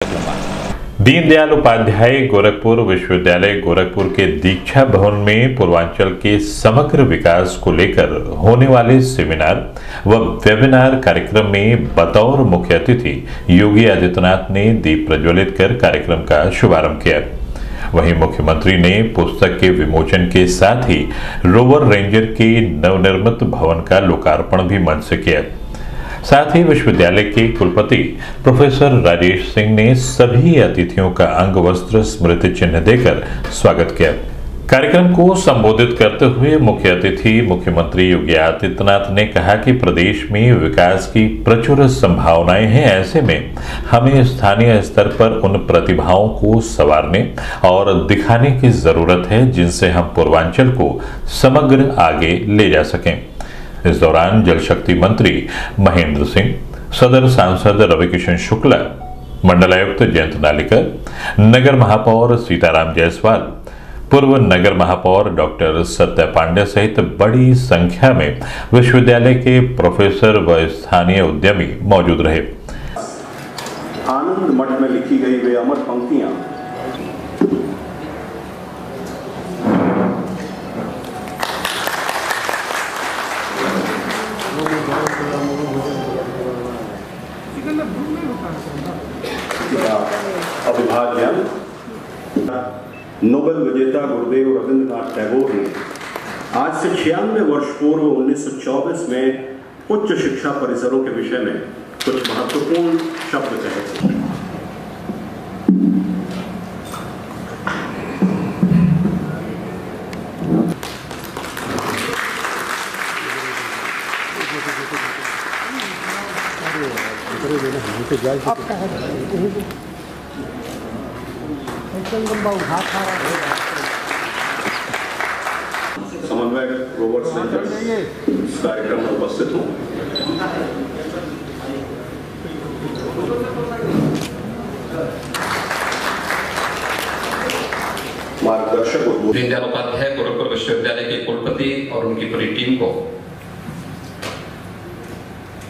दीनदयाल उपाध्याय गोरखपुर विश्वविद्यालय गोरखपुर के दीक्षा भवन में पूर्वांचल के समग्र विकास को लेकर होने वाले सेमिनार व वेबिनार कार्यक्रम में बतौर मुख्य अतिथि योगी आदित्यनाथ ने दीप प्रज्वलित कर कार्यक्रम का शुभारंभ किया। वहीं मुख्यमंत्री ने पुस्तक के विमोचन के साथ ही रोवर रेंजर के नवनिर्मित भवन का लोकार्पण भी मंच से किया। साथ ही विश्वविद्यालय के कुलपति प्रोफेसर राजेश सिंह ने सभी अतिथियों का अंग वस्त्र स्मृति चिन्ह देकर स्वागत किया। कार्यक्रम को संबोधित करते हुए मुख्य अतिथि मुख्यमंत्री योगी आदित्यनाथ ने कहा कि प्रदेश में विकास की प्रचुर संभावनाएं हैं। ऐसे में हमें स्थानीय स्तर पर उन प्रतिभाओं को संवारने और दिखाने की जरूरत है जिनसे हम पूर्वांचल को समग्र आगे ले जा सकें। इस दौरान जल शक्ति मंत्री महेंद्र सिंह, सदर सांसद रविकिशन शुक्ला, मंडलायुक्त जयंत नालिकर, नगर महापौर सीताराम जायसवाल, पूर्व नगर महापौर डॉक्टर सत्य पांडे सहित बड़ी संख्या में विश्वविद्यालय के प्रोफेसर व स्थानीय उद्यमी मौजूद रहे। आनंद मठ में लिखी गई वे अमर पंक्तियां अभिभाज्य नोबेल विजेता गुरुदेव रविंद्रनाथ टैगोर ने आज से 96 वर्ष पूर्व 1924 में उच्च शिक्षा परिसरों के विषय में कुछ महत्वपूर्ण शब्द कहे थे। समन्वयक रोवर इस कार्यक्रम में उपस्थित हूँ। मार्गदर्शक दीनदयाल उपाध्याय गोरखपुर विश्वविद्यालय के कुलपति और उनकी पूरी टीम को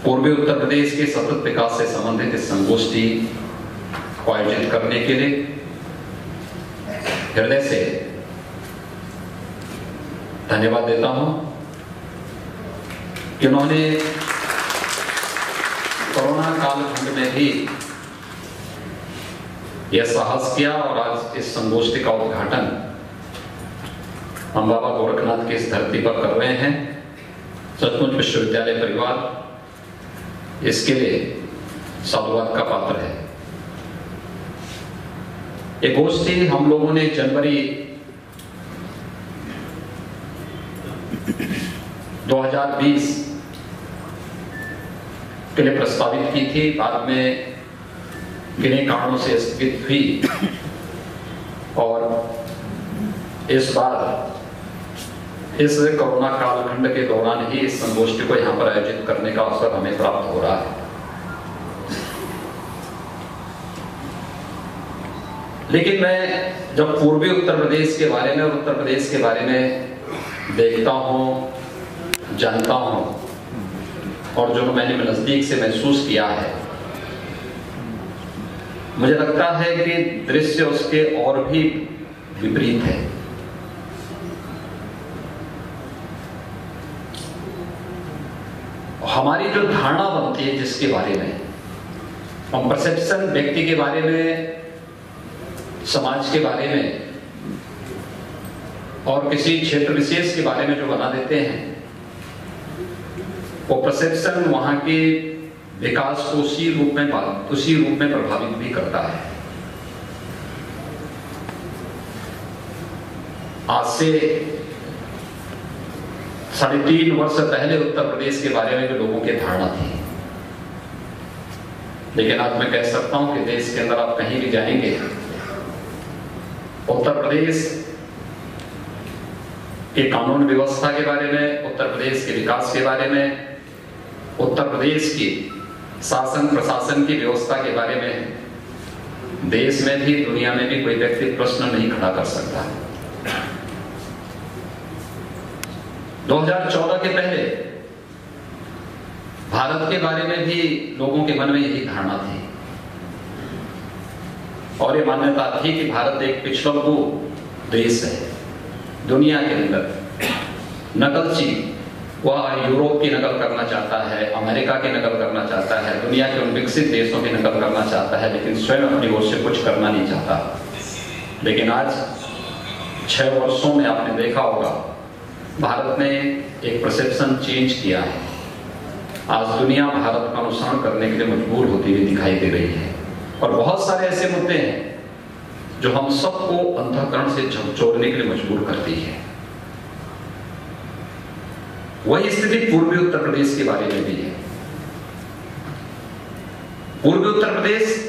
पूर्वी उत्तर प्रदेश के सतत विकास से संबंधित इस संगोष्ठी को आयोजित करने के लिए हृदय से धन्यवाद देता हूं कि उन्होंने कोरोना कालखंड में भी यह साहस किया और आज इस संगोष्ठी का उद्घाटन हम बाबा गोरखनाथ की इस धरती पर कर रहे हैं। सचमुच विश्वविद्यालय परिवार इसके लिए साधुवाद का पात्र है। ये गोष्ठी हम लोगों ने जनवरी 2020 के लिए प्रस्तावित की थी, बाद में किन्हीं कारणों से स्थगित हुई और इस बार इस कोरोना कालखंड के दौरान ही इस संगोष्ठी को यहाँ पर आयोजित करने का अवसर हमें प्राप्त हो रहा है। लेकिन मैं जब पूर्वी उत्तर प्रदेश के बारे में और उत्तर प्रदेश के बारे में देखता हूँ, जानता हूँ और जो मैंने नजदीक से महसूस किया है, मुझे लगता है कि दृश्य उसके और भी विपरीत है। हमारी जो धारणा बनती है जिसके बारे में हम परसेप्शन व्यक्ति के बारे में, समाज के बारे में और किसी क्षेत्र विशेष के बारे में जो बना देते हैं, वो परसेप्शन वहां के विकास को उसी रूप में प्रभावित भी करता है। आज से 3.5 वर्ष पहले उत्तर प्रदेश के बारे में भी लोगों की धारणा थी, लेकिन आज मैं कह सकता हूं कि देश के अंदर आप कहीं भी जाएंगे, उत्तर प्रदेश के कानून व्यवस्था के बारे में, उत्तर प्रदेश के विकास के बारे में, उत्तर प्रदेश की शासन प्रशासन की व्यवस्था के बारे में देश में भी दुनिया में भी कोई व्यक्ति प्रश्न नहीं खड़ा कर सकता। 2014 के पहले भारत के बारे में भी लोगों के मन में यही धारणा थी। और ये मान्यता थी कि भारत एक पिछड़ों देश है दुनिया के अंदर। नकलची वह यूरोप की नकल करना चाहता है, अमेरिका की नकल करना चाहता है, दुनिया के उन विकसित देशों की नकल करना चाहता है, लेकिन स्वयं अपनी ओर से कुछ करना नहीं चाहता। लेकिन आज 6 वर्षों में आपने देखा होगा भारत ने एक परसेप्शन चेंज किया है। आज दुनिया भारत का अनुसरण करने के लिए मजबूर होती हुई दिखाई दे रही है और बहुत सारे ऐसे मुद्दे हैं जो हम सबको अंतःकरण से झकझोरने के लिए मजबूर करती है। वही स्थिति पूर्वी उत्तर प्रदेश के बारे में भी है। पूर्वी उत्तर प्रदेश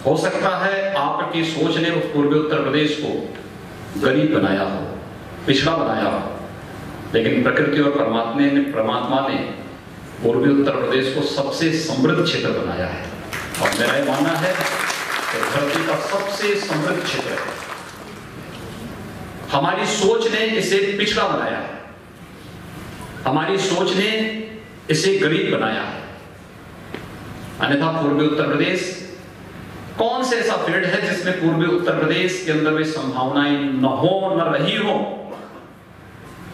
हो सकता है आपकी सोच ने उस पूर्वी उत्तर प्रदेश को गरीब बनाया हो, पिछड़ा बनाया हो, लेकिन प्रकृति और परमात्मा ने पूर्वी उत्तर प्रदेश को सबसे समृद्ध क्षेत्र बनाया है। और मेरा यह मानना है कि धरती का सबसे समृद्ध क्षेत्र है। हमारी सोच ने इसे पिछड़ा बनाया है, हमारी सोच ने इसे गरीब बनाया है। अन्यथा पूर्वी उत्तर प्रदेश कौन से ऐसा फील्ड है जिसमें पूर्वी उत्तर प्रदेश के अंदर वे संभावनाएं न हो, न रही हो,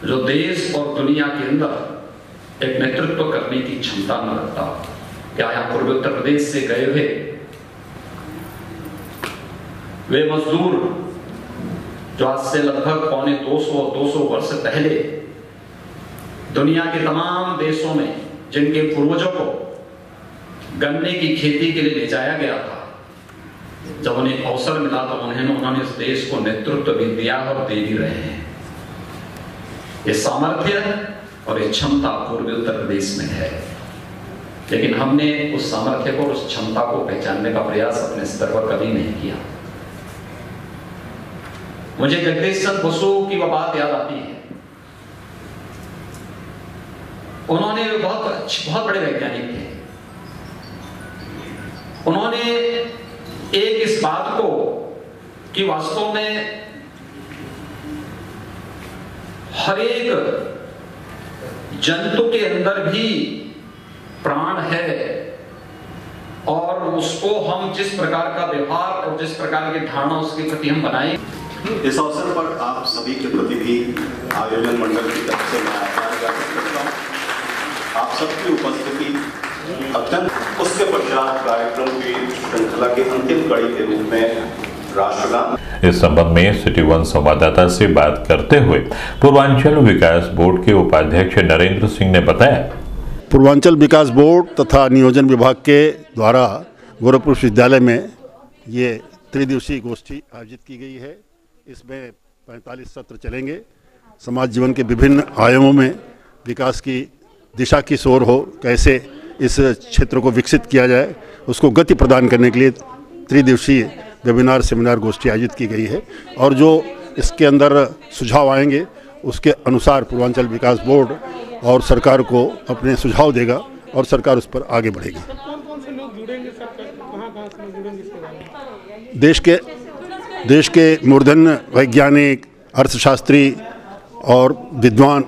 जो देश और दुनिया के अंदर एक नेतृत्व करने की क्षमता न रखता। क्या यहां पूर्वी उत्तर प्रदेश से गए हुए वे मजदूर जो आज से लगभग पौने 200 वर्ष पहले दुनिया के तमाम देशों में जिनके पूर्वजों को गन्ने की खेती के लिए ले जाया गया था, जब उन्हें अवसर मिला तो उन्होंने इस देश को नेतृत्व भी दिया और दे भी रहे हैं। ये सामर्थ्य और ये क्षमता पूर्वी उत्तर प्रदेश में है, लेकिन हमने उस सामर्थ्य को, उस क्षमता को पहचानने का प्रयास अपने स्तर पर कभी नहीं किया। मुझे जगदीश चंद्र बसु की वह बात याद आती है। उन्होंने बहुत बड़े वैज्ञानिक थे। उन्होंने एक इस बात को कि वास्तव में हर एक जंतु के अंदर भी प्राण है और उसको हम जिस प्रकार का व्यवहार और जिस प्रकार की धारणा उसके प्रति हम बनाएं। इस अवसर पर आप सभी के प्रति भी आयोजन मंडल की तरफ से मैं आभार व्यक्त करता हूं। आप सबकी उपस्थिति अत्यंत। उसके पश्चात कार्यक्रम की श्रृंखला की अंतिम कड़ी के रूप में राष्ट्रगान। इस संबंध में सिटी वन संवाददाता से बात करते हुए पूर्वांचल विकास बोर्ड के उपाध्यक्ष नरेंद्र सिंह ने बताया, पूर्वांचल विकास बोर्ड तथा नियोजन विभाग के द्वारा गोरखपुर विश्वविद्यालय में ये त्रिदिवसीय गोष्ठी आयोजित की गई है। इसमें 45 सत्र चलेंगे। समाज जीवन के विभिन्न आयामों में विकास की दिशा की ओर हो, कैसे इस क्षेत्र को विकसित किया जाए, उसको गति प्रदान करने के लिए त्रिदिवसीय वेबिनार सेमिनार गोष्ठी आयोजित की गई है। और जो इसके अंदर सुझाव आएंगे उसके अनुसार पूर्वांचल विकास बोर्ड और सरकार को अपने सुझाव देगा और सरकार उस पर आगे बढ़ेगी। कौन से लोग जुड़ेंगे सर, कहाँ से लोग जुड़ेंगे इसके बारे में? देश के मूर्धन्य वैज्ञानिक, अर्थशास्त्री और विद्वान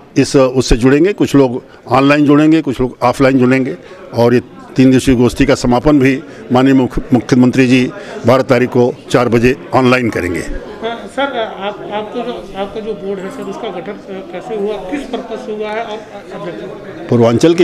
उससे जुड़ेंगे। कुछ लोग ऑनलाइन जुड़ेंगे, कुछ लोग ऑफलाइन जुड़ेंगे। और ये 3 दिवसीय गोष्ठी का समापन भी माननीय मुख्यमंत्री जी 12 तारीख को 4 बजे ऑनलाइन करेंगे। सर आपका जो बोर्ड है सर, उसका गठन कैसे हुआ, किस पर्पज से हुआ है और पूर्वांचल की